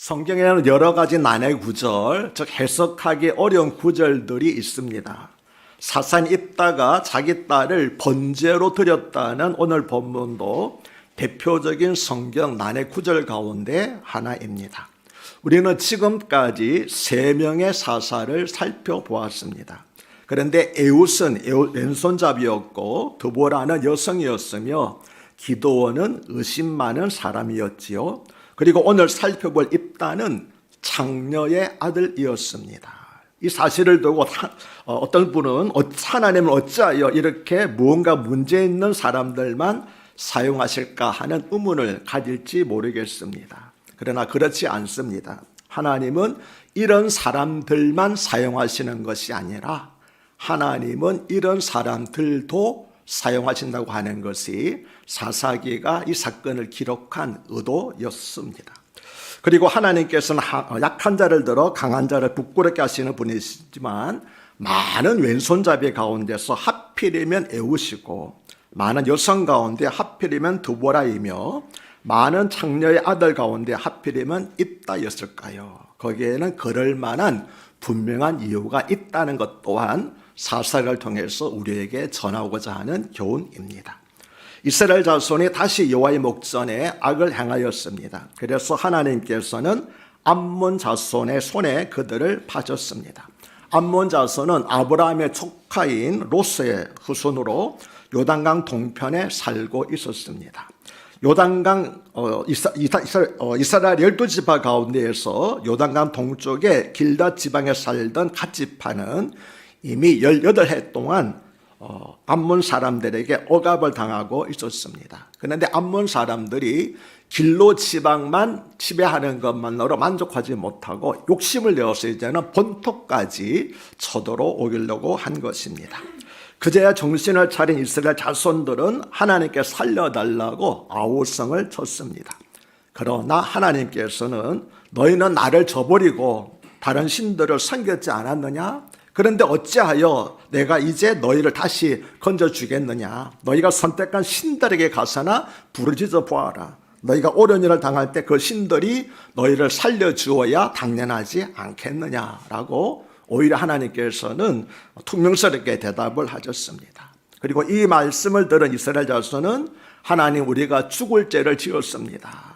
성경에는 여러 가지 난해 구절, 즉 해석하기 어려운 구절들이 있습니다. 사산이 있다가 자기 딸을 번제로 드렸다는 오늘 본문도 대표적인 성경 난해 구절 가운데 하나입니다. 우리는 지금까지 3명의 사사를 살펴보았습니다. 그런데 에웃은 왼손잡이였고 드보라는 여성이었으며 기드온은 의심 많은 사람이었지요. 그리고 오늘 살펴볼 입다는 장녀의 아들이었습니다. 이 사실을 두고 어떤 분은 하나님을 어찌하여 이렇게 무언가 문제 있는 사람들만 사용하실까 하는 의문을 가질지 모르겠습니다. 그러나 그렇지 않습니다. 하나님은 이런 사람들만 사용하시는 것이 아니라 하나님은 이런 사람들도 사용하신다고 하는 것이 사사기가 이 사건을 기록한 의도였습니다. 그리고 하나님께서는 약한 자를 들어 강한 자를 부끄럽게 하시는 분이시지만 많은 왼손잡이 가운데서 하필이면 에웃이고 많은 여성 가운데 하필이면 드보라이며 많은 장녀의 아들 가운데 하필이면 입다였을까요? 거기에는 그럴 만한 분명한 이유가 있다는 것 또한 사사를 통해서 우리에게 전하고자 하는 교훈입니다. 이스라엘 자손이 다시 여호와의 목전에 악을 행하였습니다. 그래서 하나님께서는 암몬 자손의 손에 그들을 파셨습니다. 암몬 자손은 아브라함의 조카인 롯의 후손으로 요단강 동편에 살고 있었습니다. 요단강 이스라엘 12지파 가운데에서 요단강 동쪽에 길닷 지방에 살던 갓 지파는 이미 18해 동안 암몬 사람들에게 억압을 당하고 있었습니다. 그런데 암몬 사람들이 길로 지방만 지배하는 것만으로 만족하지 못하고 욕심을 내어서 이제는 본토까지 쳐들어오려고 한 것입니다. 그제야 정신을 차린 이스라엘 자손들은 하나님께 살려달라고 아우성을 쳤습니다. 그러나 하나님께서는 너희는 나를 저버리고 다른 신들을 섬겼지 않았느냐? 그런데 어찌하여 내가 이제 너희를 다시 건져주겠느냐? 너희가 선택한 신들에게 가서나 부르짖어 보아라. 너희가 옳은 일을 당할 때 그 신들이 너희를 살려주어야 당연하지 않겠느냐라고 오히려 하나님께서는 퉁명스럽게 대답을 하셨습니다. 그리고 이 말씀을 들은 이스라엘 자손은 하나님 우리가 죽을 죄를 지었습니다.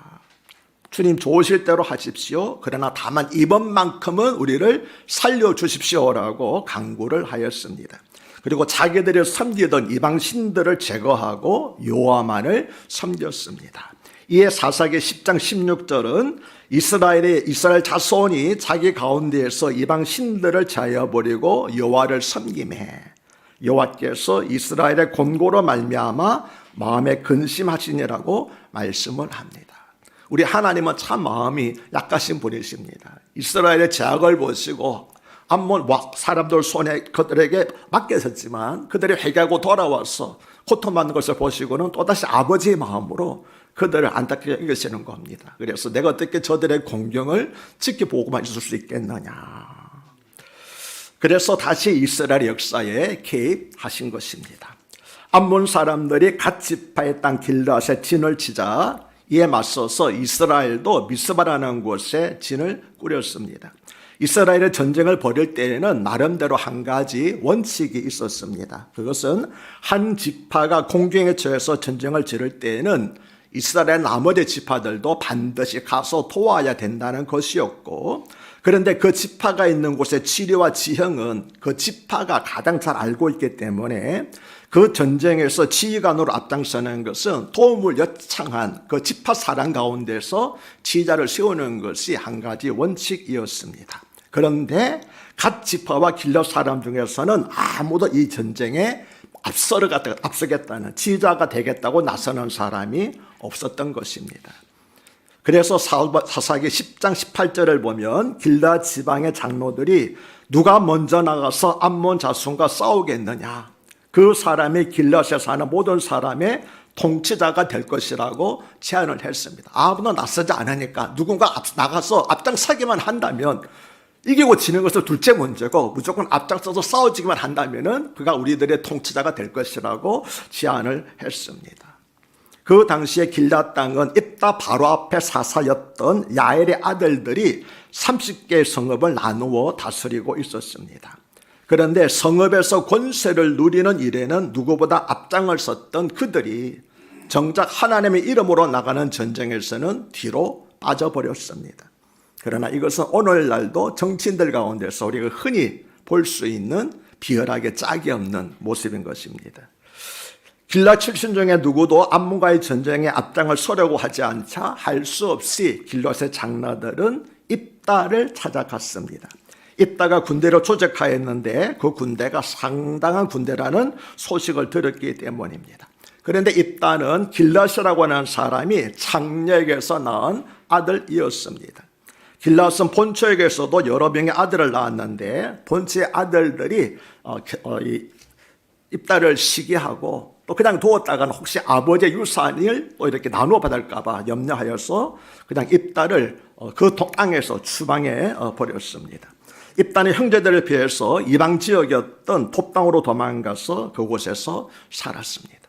주님 좋으실 대로 하십시오. 그러나 다만 이번만큼은 우리를 살려주십시오라고 간구를 하였습니다. 그리고 자기들이 섬기던 이방 신들을 제거하고 여호와만을 섬겼습니다. 이에 사사기 10장 16절은 이스라엘 자손이 자기 가운데에서 이방 신들을 제하여버리고 여호와를 섬김해 여호와께서 이스라엘의 권고로 말미암아 마음에 근심하시니라고 말씀을 합니다. 우리 하나님은 참 마음이 약하신 분이십니다. 이스라엘의 죄악을 보시고 암몬 사람들 손에 그들에게 맡겨졌지만 그들이 회개하고 돌아와서 고통받는 것을 보시고는 또다시 아버지의 마음으로 그들을 안타깝게 여기시는 겁니다. 그래서 내가 어떻게 저들의 공경을 지켜보고만 있을 수 있겠느냐. 그래서 다시 이스라엘 역사에 개입하신 것입니다. 암몬 사람들이 갓 지파의 땅 길앗에 진을 치자 이에 맞서서 이스라엘도 미스바라는 곳에 진을 꾸렸습니다. 이스라엘의 전쟁을 벌일 때에는 나름대로 한 가지 원칙이 있었습니다. 그것은 한 지파가 공경에 처해서 전쟁을 치를 때에는 이스라엘 나머지 지파들도 반드시 가서 도와야 된다는 것이었고, 그런데 그 지파가 있는 곳의 치료와 지형은 그 지파가 가장 잘 알고 있기 때문에 그 전쟁에서 지휘관으로 앞장서는 것은 도움을 요청한 그 지파 사람 가운데서 지휘자를 세우는 것이 한 가지 원칙이었습니다. 그런데 갓 지파와 길앗 사람 중에서는 아무도 이 전쟁에 앞서겠다는 지휘자가 되겠다고 나서는 사람이 없었던 것입니다. 그래서 사사기 10장 18절을 보면 길앗 지방의 장로들이 누가 먼저 나가서 암몬 자손과 싸우겠느냐, 그 사람이 길앗에 사는 모든 사람의 통치자가 될 것이라고 제안을 했습니다. 아무도 나서지 않으니까 누군가 나가서 앞장서기만 한다면, 이기고 지는 것을 둘째 문제고 무조건 앞장서서 싸워지기만 한다면 그가 우리들의 통치자가 될 것이라고 제안을 했습니다. 그 당시에 길앗 땅은 입다 바로 앞에 사사였던 야엘의 아들들이 30개의 성읍을 나누어 다스리고 있었습니다. 그런데 성읍에서 권세를 누리는 일에는 누구보다 앞장을 섰던 그들이 정작 하나님의 이름으로 나가는 전쟁에서는 뒤로 빠져버렸습니다. 그러나 이것은 오늘날도 정치인들 가운데서 우리가 흔히 볼 수 있는 비열하게 짝이 없는 모습인 것입니다. 길앗 출신 중에 누구도 암몬과의 전쟁에 앞장을 서려고 하지 않자 할 수 없이 길앗의 장로들은 입다를 찾아갔습니다. 입다가 군대로 조직하였는데 그 군대가 상당한 군대라는 소식을 들었기 때문입니다. 그런데 입다는 길앗이라고 하는 사람이 창녀에게서 낳은 아들이었습니다. 길앗은 본초에게서도 여러 명의 아들을 낳았는데 본초의 아들들이 입다를 시기하고 또 그냥 두었다가는 혹시 아버지의 유산을 또 이렇게 나누어 받을까 봐 염려하여서 그냥 입다를 그 땅에서 추방해 버렸습니다. 입다는 형제들을 피해서 이방 지역이었던 톱당으로 도망가서 그곳에서 살았습니다.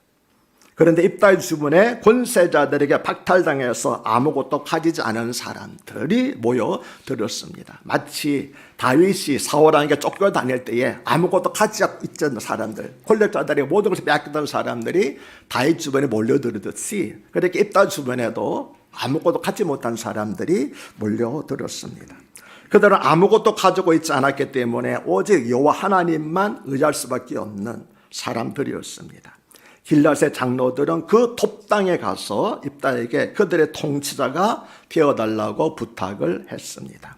그런데 입다의 주변에 권세자들에게 박탈당해서 아무것도 가지지 않은 사람들이 모여들었습니다. 마치 다윗이 사울왕에게 쫓겨다닐 때에 아무것도 가지지 않은 사람들, 권력자들이 모든 것을 빼앗겼던 사람들이 다윗 주변에 몰려들듯이 그렇게 입다 주변에도 아무것도 갖지 못한 사람들이 몰려들었습니다. 그들은 아무것도 가지고 있지 않았기 때문에 오직 여호와 하나님만 의지할 수밖에 없는 사람들이었습니다. 길앗의 장로들은 그 톱당에 가서 입다에게 그들의 통치자가 되어달라고 부탁을 했습니다.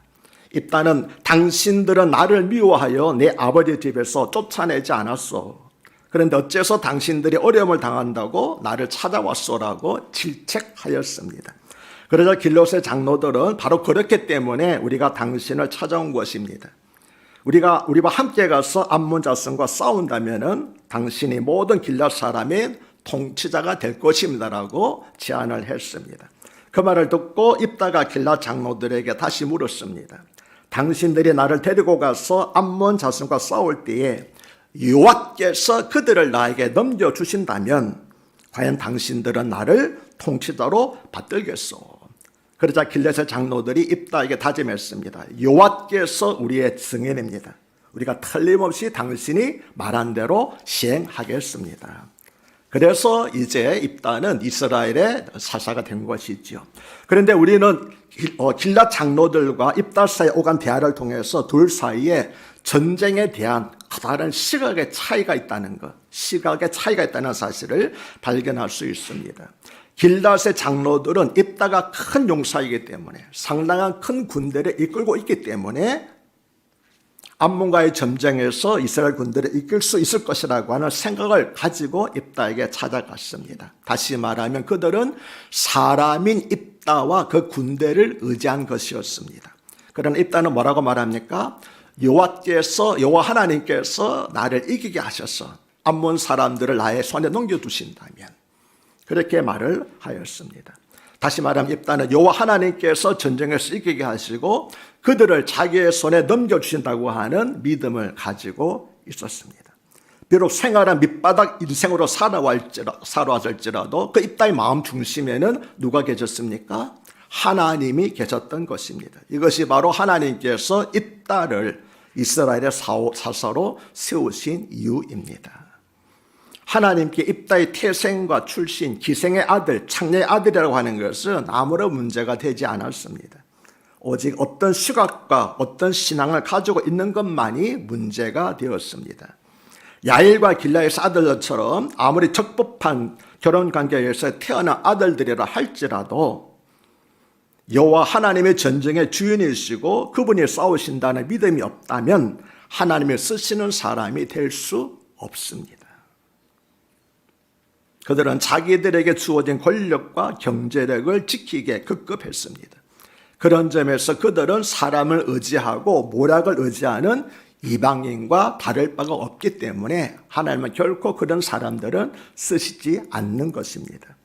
입다는 당신들은 나를 미워하여 내 아버지 집에서 쫓아내지 않았어. 그런데 어째서 당신들이 어려움을 당한다고 나를 찾아왔소라고 질책하였습니다. 그러자 길앗의 장로들은 바로 그렇기 때문에 우리가 당신을 찾아온 것입니다. 우리와 함께 가서 암몬 자손과 싸운다면은 당신이 모든 길앗 사람의 통치자가 될 것입니다라고 제안을 했습니다. 그 말을 듣고 입다가 길앗 장로들에게 다시 물었습니다. 당신들이 나를 데리고 가서 암몬 자손과 싸울 때에 여호와께서 그들을 나에게 넘겨주신다면 과연 당신들은 나를 통치자로 받들겠소? 그러자 길앗의 장로들이 입다에게 다짐했습니다. 여호와께서 우리의 증인입니다. 우리가 틀림없이 당신이 말한 대로 시행하겠습니다. 그래서 이제 입다는 이스라엘의 사사가 된 것이죠. 그런데 우리는 길앗 장로들과 입다 사이에 오간 대화를 통해서 둘 사이에 전쟁에 대한 다른 시각의 차이가 있다는 것, 시각의 차이가 있다는 사실을 발견할 수 있습니다. 길앗의 장로들은 입다가 큰 용사이기 때문에 상당한 큰 군대를 이끌고 있기 때문에 암몬과의 전쟁에서 이스라엘 군대를 이끌 수 있을 것이라고 하는 생각을 가지고 입다에게 찾아갔습니다. 다시 말하면 그들은 사람인 입다와 그 군대를 의지한 것이었습니다. 그러나 입다는 뭐라고 말합니까? 여호와 하나님께서 나를 이기게 하셔서 암몬 사람들을 나의 손에 넘겨주신다면 그렇게 말을 하였습니다. 다시 말하면 입다는 여호와 하나님께서 전쟁에서 이기게 하시고 그들을 자기의 손에 넘겨주신다고 하는 믿음을 가지고 있었습니다. 비록 생활한 밑바닥 인생으로 살아왔을지라도 그 입다의 마음 중심에는 누가 계셨습니까? 하나님이 계셨던 것입니다. 이것이 바로 하나님께서 입다를 이스라엘의 사사로 세우신 이유입니다. 하나님께 입다의 태생과 출신, 기생의 아들, 창녀의 아들이라고 하는 것은 아무런 문제가 되지 않았습니다. 오직 어떤 시각과 어떤 신앙을 가지고 있는 것만이 문제가 되었습니다. 야엘과 길앗의 아들들처럼 아무리 적법한 결혼관계에서 태어난 아들들이라 할지라도 여호와 하나님의 전쟁의 주인이시고 그분이 싸우신다는 믿음이 없다면 하나님을 쓰시는 사람이 될 수 없습니다. 그들은 자기들에게 주어진 권력과 경제력을 지키기에 급급했습니다. 그런 점에서 그들은 사람을 의지하고 모략을 의지하는 이방인과 다를 바가 없기 때문에 하나님은 결코 그런 사람들은 쓰시지 않는 것입니다.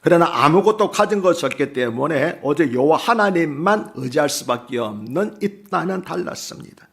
그러나 아무것도 가진 것이 없기 때문에 오직 여호와 하나님만 의지할 수밖에 없는 입다는 달랐습니다.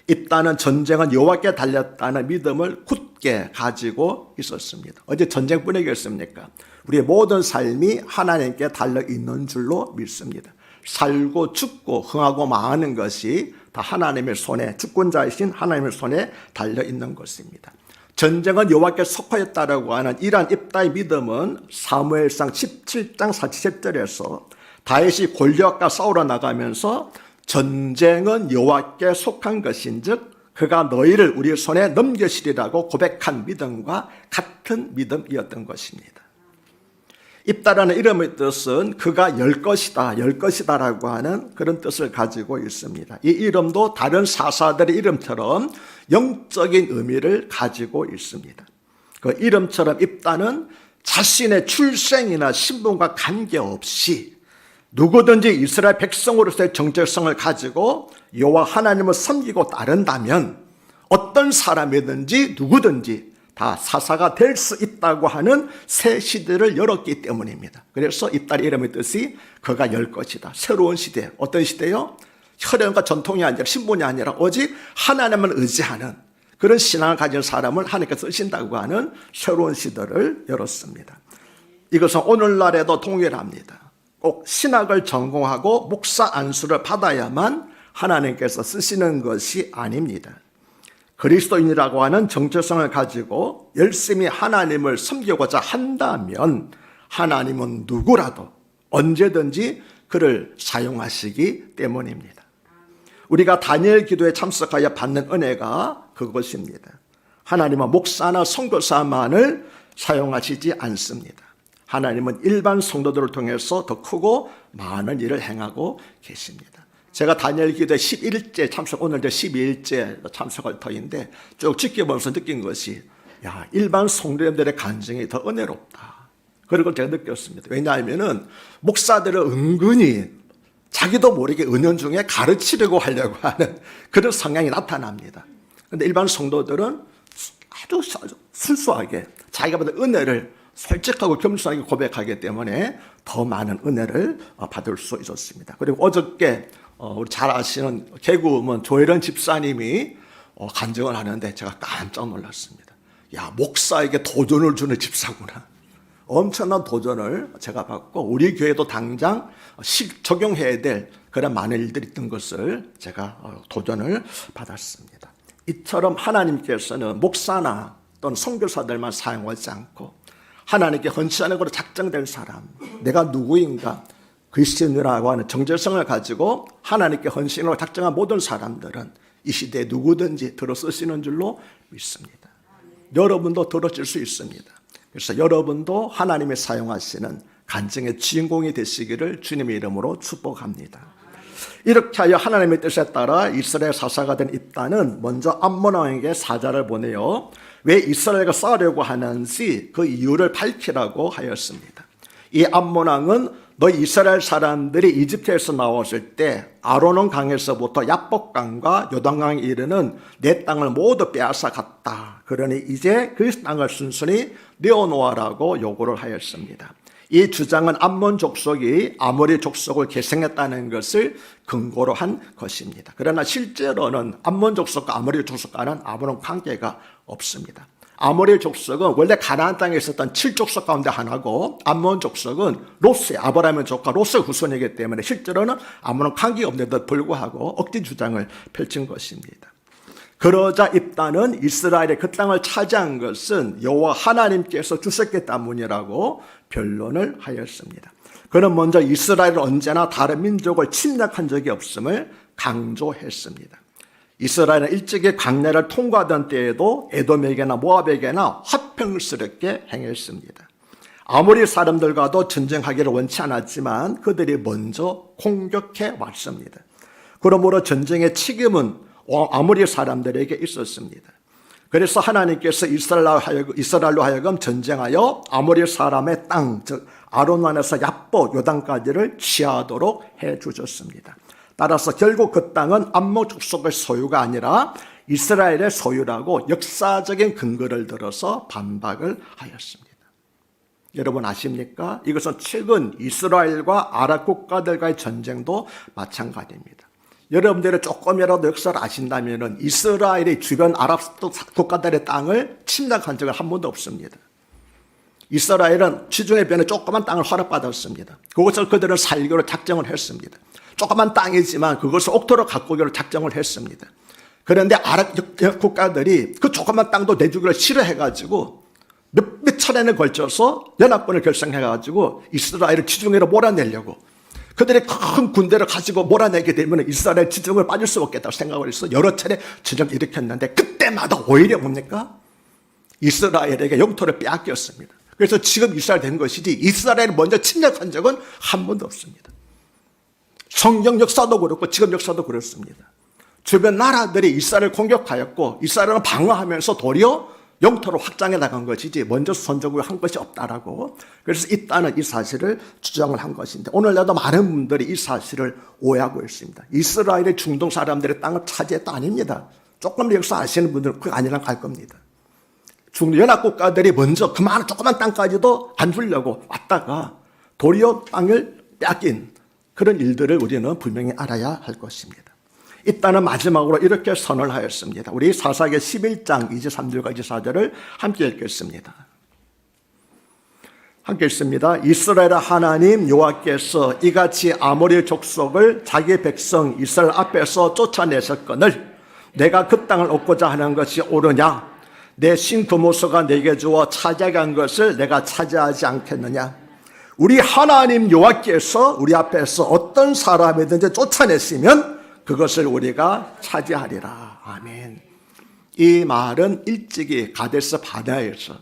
입다는 전쟁은 여호와께 달렸다는 믿음을 굳게 굳게 가지고 있었습니다. 어제 전쟁 뿐이겠습니까? 우리의 모든 삶이 하나님께 달려있는 줄로 믿습니다. 살고 죽고 흥하고 망하는 것이 다 하나님의 손에, 주권자이신 하나님의 손에 달려있는 것입니다. 전쟁은 여호와께 속하였다라고 하는 이러한 입다의 믿음은 사무엘상 17장 47절에서 다윗이 골리앗과 싸우러 나가면서 전쟁은 여호와께 속한 것인즉 그가 너희를 우리 손에 넘겨시리라고 고백한 믿음과 같은 믿음이었던 것입니다. 입다라는 이름의 뜻은 그가 열 것이다라고 하는 그런 뜻을 가지고 있습니다. 이 이름도 다른 사사들의 이름처럼 영적인 의미를 가지고 있습니다. 그 이름처럼 입다는 자신의 출생이나 신분과 관계없이 누구든지 이스라엘 백성으로서의 정체성을 가지고 여호와 하나님을 섬기고 따른다면 어떤 사람이든지 누구든지 다 사사가 될 수 있다고 하는 새 시대를 열었기 때문입니다. 그래서 입다의 이름의 뜻이 그가 열 것이다. 새로운 시대. 어떤 시대요? 혈연과 전통이 아니라 신분이 아니라 오직 하나님을 의지하는 그런 신앙을 가진 사람을 하나님께서 쓰신다고 하는 새로운 시대를 열었습니다. 이것은 오늘날에도 동일합니다. 꼭 신학을 전공하고 목사 안수를 받아야만 하나님께서 쓰시는 것이 아닙니다. 그리스도인이라고 하는 정체성을 가지고 열심히 하나님을 섬기고자 한다면 하나님은 누구라도 언제든지 그를 사용하시기 때문입니다. 우리가 다니엘 기도에 참석하여 받는 은혜가 그것입니다. 하나님은 목사나 선교사만을 사용하시지 않습니다. 하나님은 일반 성도들을 통해서 더 크고 많은 일을 행하고 계십니다. 제가 다니엘 기도에 11일째 참석, 오늘 이제 12일째 참석할 터인데 쭉 지켜보면서 느낀 것이 일반 성도님들의 간증이 더 은혜롭다. 그걸 제가 느꼈습니다. 왜냐하면 목사들은 은근히 자기도 모르게 은연중에 가르치려고 하려고 하는 그런 성향이 나타납니다. 그런데 일반 성도들은 아주 순수하게 자기가 받은 은혜를 솔직하고 겸손하게 고백하기 때문에 더 많은 은혜를 받을 수 있었습니다. 그리고 어저께 우리 잘 아시는 개그우먼 조혜련 집사님이 간증을 하는데 제가 깜짝 놀랐습니다. 목사에게 도전을 주는 집사구나. 엄청난 도전을 제가 받고 우리 교회도 당장 적용해야 될 그런 많은 일들이 있던 것을 제가 도전을 받았습니다. 이처럼 하나님께서는 목사나 또는 선교사들만 사용하지 않고 하나님께 헌신하는 것으로 작정된 사람, 내가 누구인가, 그리스도인이라고 하는 정체성을 가지고 하나님께 헌신으로 작정한 모든 사람들은 이 시대에 누구든지 들어 쓰시는 줄로 믿습니다. 여러분도 들어질 수 있습니다. 그래서 여러분도 하나님이 사용하시는 간증의 주인공이 되시기를 주님의 이름으로 축복합니다. 이렇게 하여 하나님의 뜻에 따라 이스라엘 사사가 된 입다는 먼저 암몬 왕에게 사자를 보내요. 왜 이스라엘과 싸우려고 하는지 그 이유를 밝히라고 하였습니다. 이 암몬 왕은 너 이스라엘 사람들이 이집트에서 나왔을 때 아르논 강에서부터 야복강과 요단강에 이르는 내 땅을 모두 빼앗아 갔다. 그러니 이제 그 땅을 순순히 내어놓아라고 요구를 하였습니다. 이 주장은 암몬 족속이 아모리 족속을 계승했다는 것을 근거로 한 것입니다. 그러나 실제로는 암몬 족속과 아모리 족속과는 아무런 관계가 없습니다. 아모리 족속은 원래 가나안 땅에 있었던 7족속 가운데 하나고 암몬 족속은 롯의 아브라함의 족과 롯의 후손이기 때문에 실제로는 아무런 관계가 없는데도 불구하고 억지 주장을 펼친 것입니다. 그러자 입다는 이스라엘의 그 땅을 차지한 것은 여호와 하나님께서 주셨기 때문이라고 변론을 하였습니다. 그는 먼저 이스라엘은 언제나 다른 민족을 침략한 적이 없음을 강조했습니다. 이스라엘은 일찍이 광야를 통과하던 때에도 에돔에게나 모압에게나 화평스럽게 행했습니다. 아모리 사람들과도 전쟁하기를 원치 않았지만 그들이 먼저 공격해 왔습니다. 그러므로 전쟁의 책임은 아모리 사람들에게 있었습니다. 그래서 하나님께서 이스라엘로 하여금 전쟁하여 아모리 사람의 땅, 즉 아르논에서 야복, 요단까지를 취하도록 해주셨습니다. 따라서 결국 그 땅은 암몬 족속의 소유가 아니라 이스라엘의 소유라고 역사적인 근거를 들어서 반박을 하였습니다. 여러분 아십니까? 이것은 최근 이스라엘과 아랍 국가들과의 전쟁도 마찬가지입니다. 여러분들이 조금이라도 역사를 아신다면 이스라엘의 주변 아랍 국가들의 땅을 침략한 적은 한 번도 없습니다. 이스라엘은 지중해 변에 조그만 땅을 허락받았습니다. 그것을 그들은 살기로 작정을 했습니다. 조그만 땅이지만 그것을 옥토로 가꾸기로 작정을 했습니다. 그런데 아랍 국가들이 그 조그만 땅도 내주기를 싫어해가지고 몇 차례에 걸쳐서 연합군을 결성해가지고 이스라엘을 지중해로 몰아내려고, 그들이 큰 군대를 가지고 몰아내게 되면 이스라엘 지중해를 빠질 수 없겠다고 생각을 해서 여러 차례 전쟁을 일으켰는데, 그때마다 오히려 뭡니까? 이스라엘에게 영토를 빼앗겼습니다. 그래서 지금 이스라엘 된 것이지 이스라엘을 먼저 침략한 적은 한 번도 없습니다. 성경 역사도 그렇고 지금 역사도 그렇습니다. 주변 나라들이 이스라엘을 공격하였고 이스라엘을 방어하면서 도리어 영토로 확장해 나간 것이지 먼저 선적을 한 것이 없다라고, 그래서 이 땅은 이 사실을 주장을 한 것인데, 오늘날도 많은 분들이 이 사실을 오해하고 있습니다. 이스라엘의 중동 사람들의 땅을 차지했다 아닙니다. 조금 더 역사 아시는 분들은 그거 아니라 갈 겁니다. 중동 연합국가들이 먼저 그만한 조그만 땅까지도 안 주려고 왔다가 도리어 땅을 뺏긴 그런 일들을 우리는 분명히 알아야 할 것입니다. 이 땅은 마지막으로 이렇게 선언을 하였습니다. 우리 사사기 11장 23절과 24절을 함께 읽겠습니다. 함께 읽습니다. 이스라엘 하나님 여호와께서 이같이 아모리 족속을 자기 백성 이스라엘 앞에서 쫓아내셨거늘 내가 그 땅을 얻고자 하는 것이 옳으냐? 내 신 그모소가 내게 주어 차지한 것을 내가 차지하지 않겠느냐? 우리 하나님 여호와께서 우리 앞에서 어떤 사람이든지 쫓아냈으면 그것을 우리가 차지하리라. 아멘. 이 말은 일찍이 가데스 바네아에서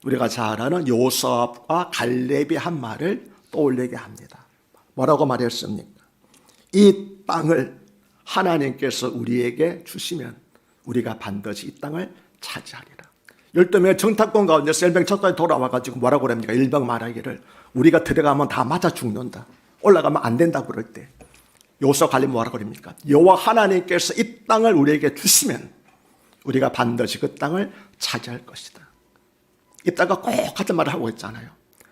우리가 잘 아는 요셉과 갈렙이 한 말을 떠올리게 합니다. 뭐라고 말했습니까? 이 땅을 하나님께서 우리에게 주시면 우리가 반드시 이 땅을 차지하리라. 12명의 정탐꾼 가운데 3명 첫까지 돌아와가지고 뭐라고 그럽니까? 일병 말하기를 우리가 들어가면 다 맞아 죽는다, 올라가면 안 된다고 그럴 때 요셉 갈렙이 뭐라고 그럽니까? 여호와 하나님께서 이 땅을 우리에게 주시면 우리가 반드시 그 땅을 차지할 것이다. 이 땅과 꼭 같은 말을 하고 있잖아요.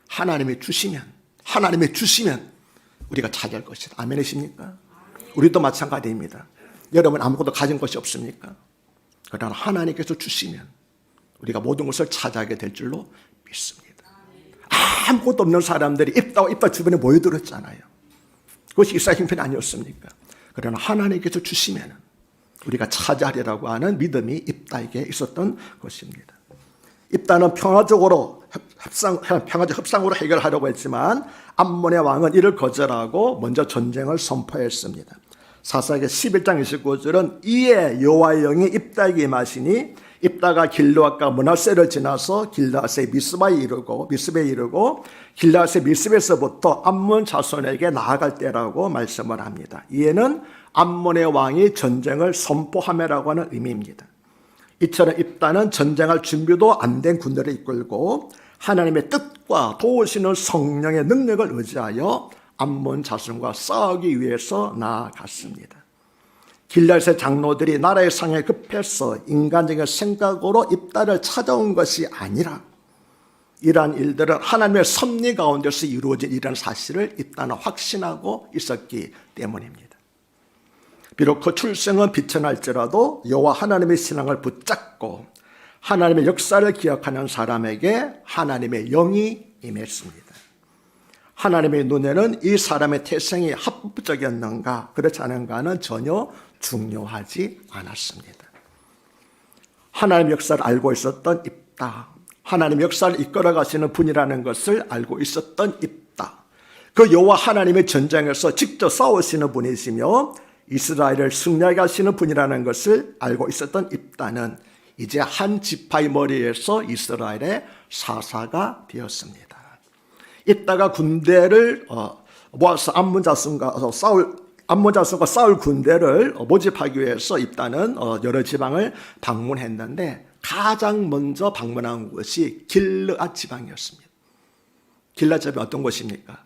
하나님이 주시면 우리가 차지할 것이다. 아멘이십니까? 우리도 마찬가지입니다. 여러분 아무것도 가진 것이 없습니까? 그러나 하나님께서 주시면 우리가 모든 것을 차지하게 될 줄로 믿습니다. 아무것도 없는 사람들이 입다 주변에 모여들었잖아요. 그것이 이스라엘 형편 아니었습니까? 그러나 하나님께서 주시면 우리가 차지하리라고 하는 믿음이 입다에게 있었던 것입니다. 입다는 평화적 협상으로 해결하려고 했지만 암몬의 왕은 이를 거절하고 먼저 전쟁을 선포했습니다. 사사기 11장 29절은 이에 여호와의 영이 입다에게 임하시니 입다가 길르앗과 므낫세를 지나서 길르앗의 미스바에 이르고 길르앗의 미스바에서부터 암몬 자손에게 나아갈 때라고 말씀을 합니다. 이에는 암몬의 왕이 전쟁을 선포함이라고 하는 의미입니다. 이처럼 입다는 전쟁할 준비도 안 된 군대를 이끌고 하나님의 뜻과 도우시는 성령의 능력을 의지하여 암몬 자손과 싸우기 위해서 나아갔습니다. 길르앗의 장로들이 나라의 상에 급해서 인간적인 생각으로 입다를 찾아온 것이 아니라 이러한 일들은 하나님의 섭리 가운데서 이루어진 이런 사실을 입다는 확신하고 있었기 때문입니다. 비록 그 출생은 비천할지라도 여호와 하나님의 신앙을 붙잡고 하나님의 역사를 기억하는 사람에게 하나님의 영이 임했습니다. 하나님의 눈에는 이 사람의 태생이 합법적이었는가 그렇지 않은가는 전혀 중요하지 않았습니다. 하나님의 역사를 알고 있었던 입다, 하나님의 역사를 이끌어 가시는 분이라는 것을 알고 있었던 입다, 그 여호와 하나님의 전쟁에서 직접 싸우시는 분이시며 이스라엘을 승리하게 하시는 분이라는 것을 알고 있었던 입다는 이제 한 지파의 머리에서 이스라엘의 사사가 되었습니다. 이따가 군대를 모아서 암몬 자손과 싸울 군대를 모집하기 위해서 입다는 여러 지방을 방문했는데 가장 먼저 방문한 곳이 길르앗 지방이었습니다. 길르앗 지방이 어떤 곳입니까?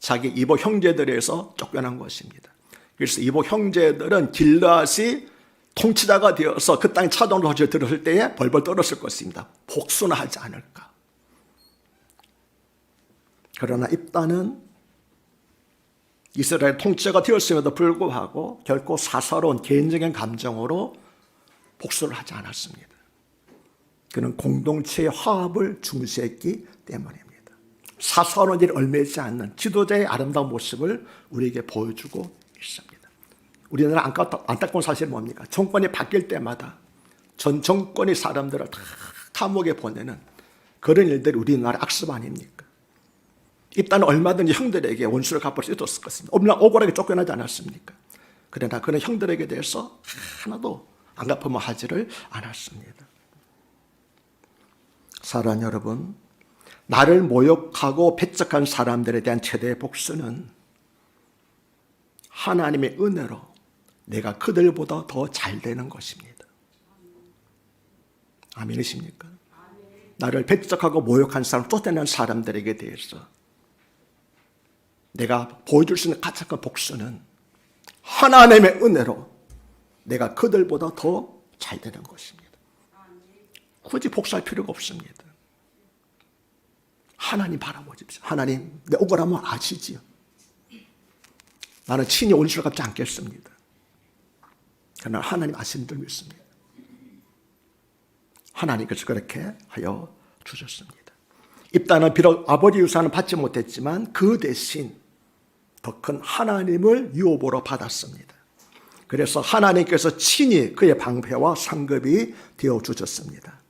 자기 이복 형제들에서 쫓겨난 곳입니다. 그래서 이복 형제들은 길르앗이 통치자가 되어서 그 땅에 차동으로 들었을 때에 벌벌 떨었을 것입니다. 복수나 하지 않을까. 그러나 입다는 이스라엘 통치가 되었음에도 불구하고 결코 사사로운 개인적인 감정으로 복수를 하지 않았습니다. 그는 공동체의 화합을 중시했기 때문입니다. 사사로운 일이 얽매이지 않는 지도자의 아름다운 모습을 우리에게 보여주고 있습니다. 우리나라 안타까운 사실이 뭡니까? 정권이 바뀔 때마다 전 정권이 사람들을 다 감옥에 보내는 그런 일들이 우리나라의 악습 아닙니까? 입단은 얼마든지 형들에게 원수를 갚을 수 있었을 것입니다. 억울하게 쫓겨나지 않았습니까? 그러나 그는 형들에게 대해서 하나도 안갚음을 하지를 않았습니다. 사랑하는 여러분, 나를 모욕하고 배척한 사람들에 대한 최대의 복수는 하나님의 은혜로 내가 그들보다 더 잘 되는 것입니다. 아멘이십니까? 나를 배척하고 모욕한 사람, 쫓아낸 사람들에게 대해서 내가 보여줄 수 있는 가장 큰 복수는 하나님의 은혜로 내가 그들보다 더 잘 되는 것입니다. 굳이 복수할 필요가 없습니다. 하나님 바라보십시오. 하나님, 내 억울함을 아시지요. 나는 친히 원수를 갚지 않겠습니다. 그러나 하나님 아시는 줄 믿습니다. 하나님께서 그렇게 하여 주셨습니다. 입다는 비록 아버지 유산을 받지 못했지만 그 대신 더 큰 하나님을 유업으로 받았습니다. 그래서 하나님께서 친히 그의 방패와 상급이 되어 주셨습니다.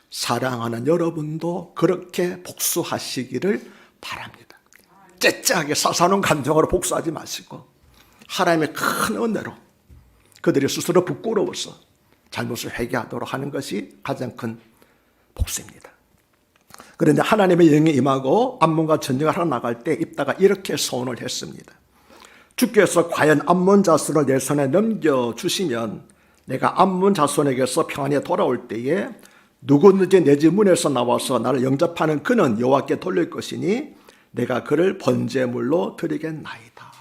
사랑하는 여러분도 그렇게 복수하시기를 바랍니다. 째째하게 사사로운 감정으로 복수하지 마시고 하나님의 큰 은혜로 그들이 스스로 부끄러워서 잘못을 회개하도록 하는 것이 가장 큰 복수입니다. 그런데 하나님의 영이 임하고 암몬과 전쟁을 하러 나갈 때 입다가 이렇게 소원을 했습니다. 주께서 과연 암몬 자손을 내 손에 넘겨주시면 내가 암몬 자손에게서 평안히 돌아올 때에 누구든지 내 집 문에서 나와서 나를 영접하는 그는 여호와께 돌릴 것이니 내가 그를 번제물로 드리겠나이다.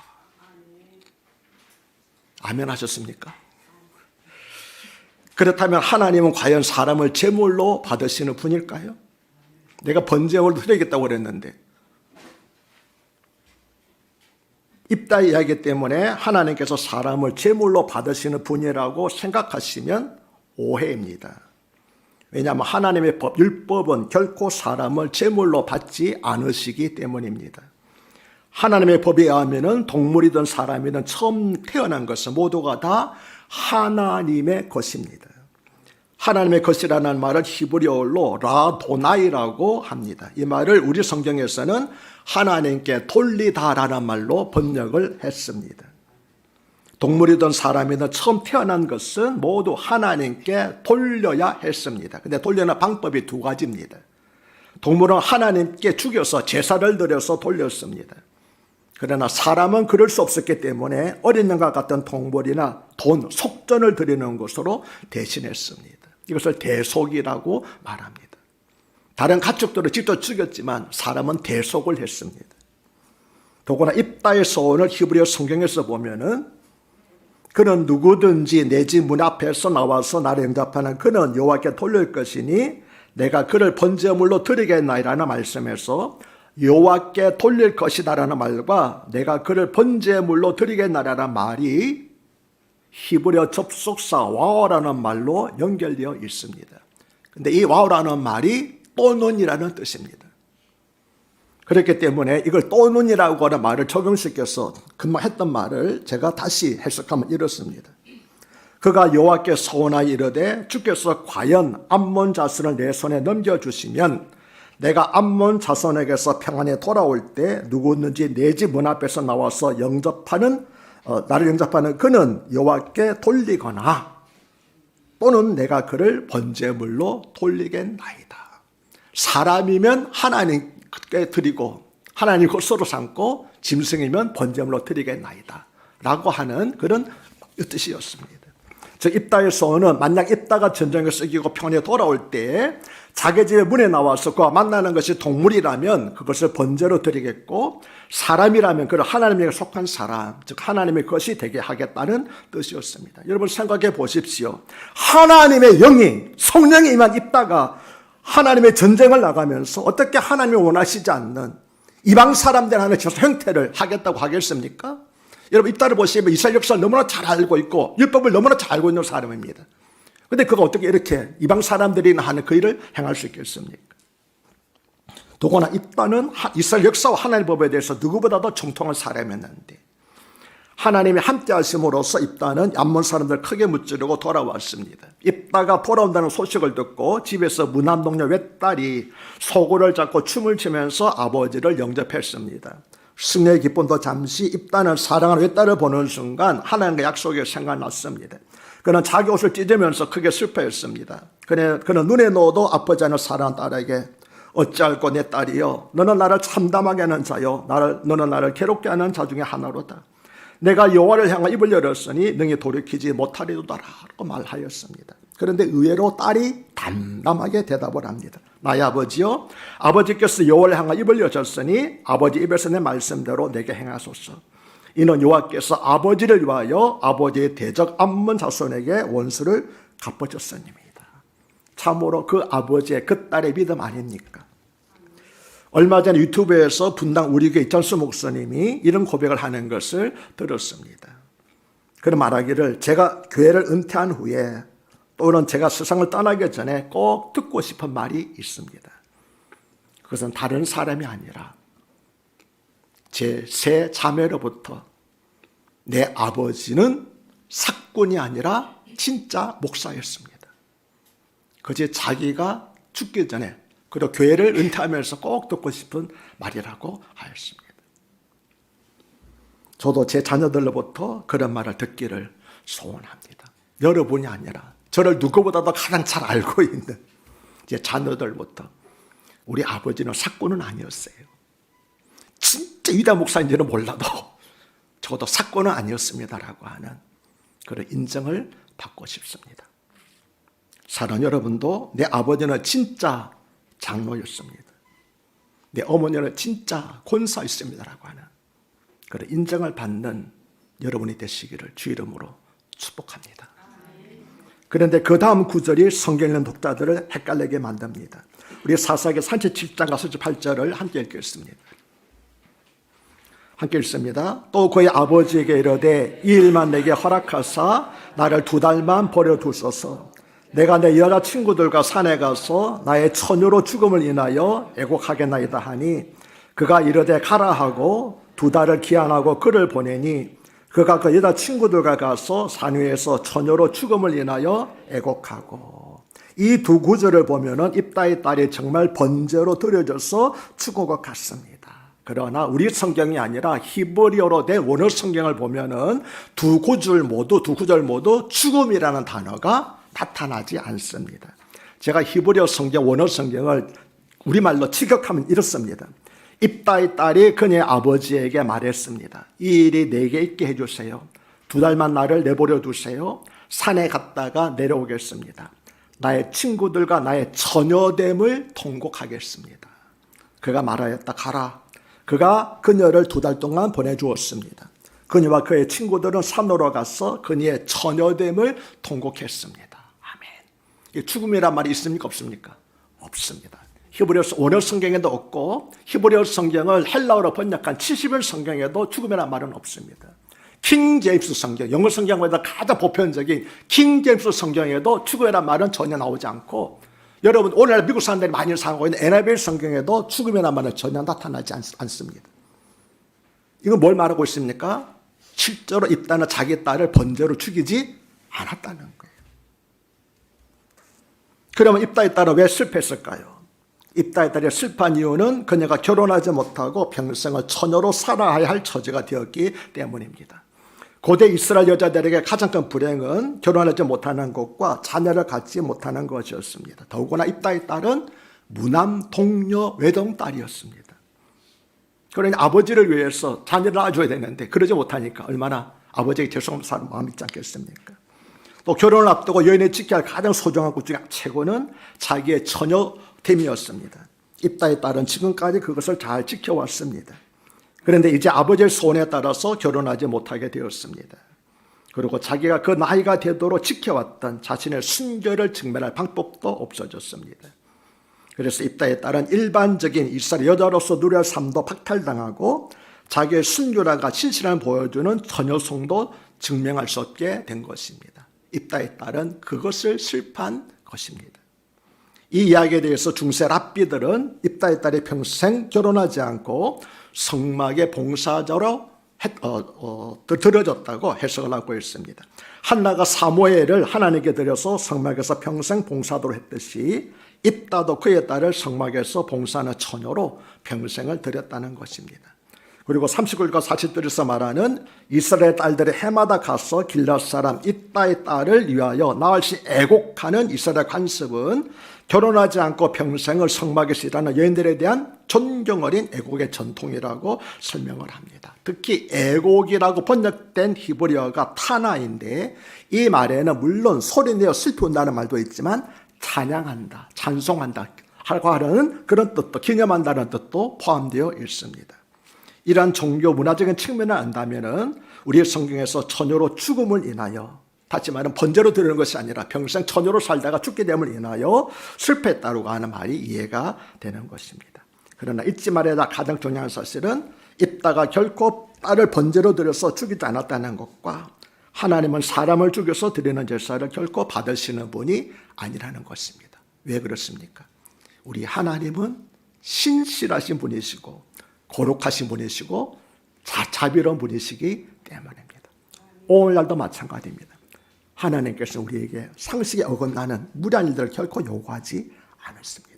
아멘 하셨습니까? 그렇다면 하나님은 과연 사람을 제물로 받으시는 분일까요? 내가 번제물로 드리겠다고 그랬는데 입다의 이야기 때문에 하나님께서 사람을 제물로 받으시는 분이라고 생각하시면 오해입니다. 왜냐하면 하나님의 법, 율법은 결코 사람을 제물로 받지 않으시기 때문입니다. 하나님의 법에 의하면 동물이든 사람이든 처음 태어난 것은 모두가 다 하나님의 것입니다. 하나님의 것이라는 말을 히브리어로 라도나이라고 합니다. 이 말을 우리 성경에서는 하나님께 돌리다라는 말로 번역을 했습니다. 동물이든 사람이든 처음 태어난 것은 모두 하나님께 돌려야 했습니다. 근데 돌려는 방법이 두 가지입니다. 동물은 하나님께 죽여서 제사를 드려서 돌렸습니다. 그러나 사람은 그럴 수 없었기 때문에 어린 양과 같은 동물이나 돈, 속전을 드리는 것으로 대신했습니다. 이것을 대속이라고 말합니다. 다른 가축들을 직접 죽였지만 사람은 대속을 했습니다. 더구나 입다의 소원을 히브리어 성경에서 보면은 그는 누구든지 내 집 문 앞에서 나와서 나를 영접하는 그는 여호와께 돌릴 것이니 내가 그를 번제물로 드리겠나이라는 말씀에서 여호와께 돌릴 것이다라는 말과 내가 그를 번제물로 드리겠나이라는 말이 히브리어 접속사 와오라는 말로 연결되어 있습니다. 그런데 이 와오라는 말이 또는이라는 뜻입니다. 그렇기 때문에 이걸 또는이라고 하는 말을 적용시켜서 금방 했던 말을 제가 다시 해석하면 이렇습니다. 그가 여호와께 소원하여 이르되 주께서 과연 암몬 자손을 내 손에 넘겨주시면 내가 암몬 자손에게서 평안히 돌아올 때 누구든지 내 집 문 앞에서 나와서 나를 영접하는 그는 여호와께 돌리거나 또는 내가 그를 번제물로 돌리겠나이다. 사람이면 하나님께 드리고 하나님 것으로 삼고 짐승이면 번제물로 드리겠나이다 라고 하는 그런 뜻이었습니다. 즉 입다의 소원은 만약 입다가 전쟁에서 이기고 평안히 돌아올 때 자기 집의 문에 나와서 그와 만나는 것이 동물이라면 그것을 번제로 드리겠고 사람이라면 그를 하나님에게 속한 사람, 즉 하나님의 것이 되게 하겠다는 뜻이었습니다. 여러분 생각해 보십시오. 하나님의 영이 성령이 임한 입다가 하나님의 전쟁을 나가면서 어떻게 하나님이 원하시지 않는 이방 사람들 하는 저 형태를 하겠다고 하겠습니까? 여러분 입다를 보시면 이스라엘 역사를 너무나 잘 알고 있고 율법을 너무나 잘 알고 있는 사람입니다. 그런데 그가 어떻게 이렇게 이방 사람들이 하는 그 일을 행할 수 있겠습니까? 더구나 입다는 이스라엘 역사와 하나님의 법에 대해서 누구보다도 정통한 사람이었는데 하나님이 함께 하심으로써 입다는 암몬 사람들 크게 무찌르고 돌아왔습니다. 입다가 돌아온다는 소식을 듣고 집에서 무남동녀 외딸이 소고를 잡고 춤을 추면서 아버지를 영접했습니다. 승리의 기쁨도 잠시 입다는 사랑하는 외딸을 보는 순간 하나님과 약속이 생각났습니다. 그는 자기 옷을 찢으면서 크게 슬퍼했습니다. 그는 눈에 넣어도 아프지 않은 사랑하는 딸에게 어찌할꼬 내 딸이여 너는 나를 참담하게 하는 자요 너는 나를 괴롭게 하는 자 중에 하나로다. 내가 여호와를 향한 입을 열었으니 능히 돌이키지 못하리로다 라고 말하였습니다. 그런데 의외로 딸이 담담하게 대답을 합니다. 나의 아버지요 아버지께서 여호와를 향한 입을 여셨으니 아버지 입에서 내 말씀대로 내게 행하소서. 이는 여호와께서 아버지를 위하여 아버지의 대적 암몬 자손에게 원수를 갚아줬습니다. 참으로 그 아버지의 그 딸의 믿음 아닙니까? 얼마 전에 유튜브에서 분당 우리교회 이찬수 목사님이 이런 고백을 하는 것을 들었습니다. 그런 말하기를 제가 교회를 은퇴한 후에 또는 제가 세상을 떠나기 전에 꼭 듣고 싶은 말이 있습니다. 그것은 다른 사람이 아니라 제 세 자매로부터 내 아버지는 사꾼이 아니라 진짜 목사였습니다. 그제 자기가 죽기 전에 그리고 교회를 은퇴하면서 꼭 듣고 싶은 말이라고 하였습니다. 저도 제 자녀들로부터 그런 말을 듣기를 소원합니다. 여러분이 아니라 저를 누구보다도 가장 잘 알고 있는 제 자녀들부터 우리 아버지는 사꾼은 아니었어요. 진짜 위대한 목사인지는 몰라도 적어도 사꾼은 아니었습니다라고 하는 그런 인정을 받고 싶습니다. 사랑하는 여러분도 내 아버지는 진짜 장로였습니다. 내 어머니는 진짜 권사였습니다라고 하는 그런 인정을 받는 여러분이 되시기를 주 이름으로 축복합니다. 그런데 그 다음 구절이 성경 읽는 독자들을 헷갈리게 만듭니다. 우리 사사기 37장과 38절을 함께 읽겠습니다. 함께 읽습니다. 또 그의 아버지에게 이르되 이 일만 내게 허락하사 나를 2달만 버려두소서. 내가 내 여자친구들과 산에 가서 나의 처녀로 죽음을 인하여 애곡하겠나이다 하니 그가 이르되 가라 하고 2달을 기한하고 그를 보내니 그가 그 여자친구들과 가서 산 위에서 처녀로 죽음을 인하여 애곡하고. 이 두 구절을 보면은 입다의 딸이 정말 번제로 드려져서 죽은 것 같습니다. 그러나 우리 성경이 아니라 히브리어로 된 원어 성경을 보면은 두 구절 모두 죽음이라는 단어가 나타나지 않습니다. 제가 히브리어 성경, 원어 성경을 우리말로 직역하면 이렇습니다. 입다의 딸이 그녀의 아버지에게 말했습니다. 이 일이 내게 있게 해주세요. 2달만 나를 내버려 두세요. 산에 갔다가 내려오겠습니다. 나의 친구들과 나의 처녀됨을 통곡하겠습니다. 그가 말하였다. 가라. 그가 그녀를 2달 동안 보내주었습니다. 그녀와 그의 친구들은 산으로 가서 그녀의 처녀됨을 통곡했습니다. 아멘. 죽음이란 말이 있습니까? 없습니까? 없습니다. 히브리어 원어 성경에도 없고 히브리어 성경을 헬라어로 번역한 70일 성경에도 죽음이란 말은 없습니다. 킹 제임스 성경, 영어 성경보다 가장 보편적인 킹 제임스 성경에도 죽음이란 말은 전혀 나오지 않고 여러분 오늘날 미국 사람들이 많이 사용하고 있는 NIV 성경에도 죽음이란 말은 전혀 나타나지 않습니다. 이건 뭘 말하고 있습니까? 실제로 입다는 자기 딸을 번제로 죽이지 않았다는 거예요. 그러면 입다의 딸은 왜 실패했을까요? 입다의 딸이 슬퍼한 이유는 그녀가 결혼하지 못하고 평생을 처녀로 살아야 할 처지가 되었기 때문입니다. 고대 이스라엘 여자들에게 가장 큰 불행은 결혼하지 못하는 것과 자녀를 갖지 못하는 것이었습니다. 더구나 입다의 딸은 무남 동녀 외동딸이었습니다. 그러니 아버지를 위해서 자녀를 낳아줘야 되는데 그러지 못하니까 얼마나 아버지에게 죄송한 마음이 있지 않겠습니까? 또 결혼을 앞두고 여인이 지켜야 할 가장 소중한 것 중에 최고는 자기의 처녀됨이었습니다. 입다의 딸은 지금까지 그것을 잘 지켜왔습니다. 그런데 이제 아버지의 소원에 따라서 결혼하지 못하게 되었습니다. 그리고 자기가 그 나이가 되도록 지켜왔던 자신의 순결을 증명할 방법도 없어졌습니다. 그래서 입다의 딸은 일반적인 이스라엘 여자로서 누릴 삶도 박탈당하고 자기의 순결함과 신실함을 보여주는 처녀성도 증명할 수 없게 된 것입니다. 입다의 딸은 그것을 실패한 것입니다. 이 이야기에 대해서 중세 랍비들은 입다의 딸이 평생 결혼하지 않고 성막의 봉사자로 드려졌다고 해석을 하고 있습니다. 한나가 사무엘을 하나님께 드려서 성막에서 평생 봉사도록 했듯이 입다도 그의 딸을 성막에서 봉사하는 처녀로 평생을 드렸다는 것입니다. 그리고 39절과 40절에서 말하는 이스라엘 딸들이 해마다 가서 길앗 사람 입다의 딸을 위하여 나흘씩 애곡하는 이스라엘 관습은 결혼하지 않고 평생을 성막에서 일하는 여인들에 대한 존경 어린 애곡의 전통이라고 설명을 합니다. 특히 애곡이라고 번역된 히브리어가 타나인데 이 말에는 물론 소리내어 슬피 운다는 말도 있지만 찬양한다, 찬송한다 하고 하는 그런 뜻도, 기념한다는 뜻도 포함되어 있습니다. 이러한 종교 문화적인 측면을 안다면 우리의 성경에서 처녀로 죽음을 인하여, 다시 말하면 번제로 드리는 것이 아니라 평생 처녀로 살다가 죽게 됨을 인하여 실패했다고 하는 말이 이해가 되는 것입니다. 그러나 잊지 말아야 가장 중요한 사실은 입다가 결코 딸을 번제로 드려서 죽이지 않았다는 것과 하나님은 사람을 죽여서 드리는 제사를 결코 받으시는 분이 아니라는 것입니다. 왜 그렇습니까? 우리 하나님은 신실하신 분이시고 거룩하신 분이시고 자비로운 분이시기 때문입니다. 오늘날도 마찬가지입니다. 하나님께서 우리에게 상식에 어긋나는 무리한 일들을 결코 요구하지 않았습니다.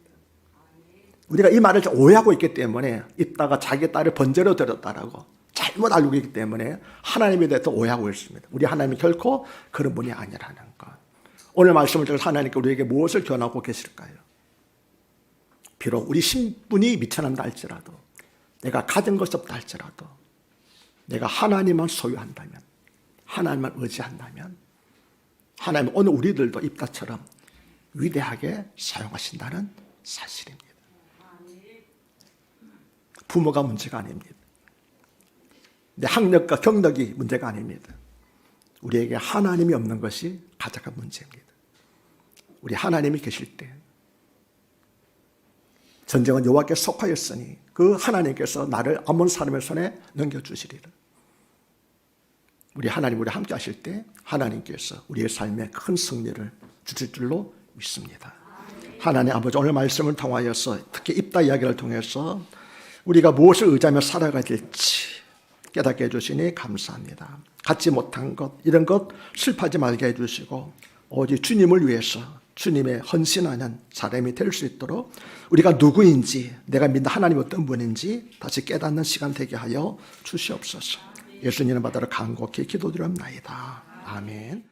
우리가 이 말을 오해하고 있기 때문에 입다가 자기 딸을 번제로 드렸다라고 잘못 알고 있기 때문에 하나님에 대해서 오해하고 있습니다. 우리 하나님이 결코 그런 분이 아니라는 것. 오늘 말씀을 통해서 하나님께 우리에게 무엇을 권하고 계실까요? 비록 우리 신분이 미천한다 할지라도, 내가 가진 것이 없다 할지라도, 내가 하나님만 소유한다면, 하나님만 의지한다면 하나님은 오늘 우리들도 입다처럼 위대하게 사용하신다는 사실입니다. 부모가 문제가 아닙니다. 내 학력과 경력이 문제가 아닙니다. 우리에게 하나님이 없는 것이 가장 큰 문제입니다. 우리 하나님이 계실 때 전쟁은 여호와께 속하였으니 그 하나님께서 나를 아몬 사람의 손에 넘겨주시리라. 우리 하나님 우리 함께 하실 때 하나님께서 우리의 삶에 큰 승리를 주실 줄로 믿습니다. 하나님 아버지, 오늘 말씀을 통하여서 특히 입다 이야기를 통해서 우리가 무엇을 의지하며 살아가야 될지 깨닫게 해주시니 감사합니다. 갖지 못한 것, 이런 것 슬퍼하지 말게 해주시고 오직 주님을 위해서 주님의 헌신하는 사람이 될 수 있도록 우리가 누구인지, 내가 믿는 하나님 어떤 분인지 다시 깨닫는 시간 되게 하여 주시옵소서. 예수님을 받들어 간곡히 기도드립나이다. 아멘.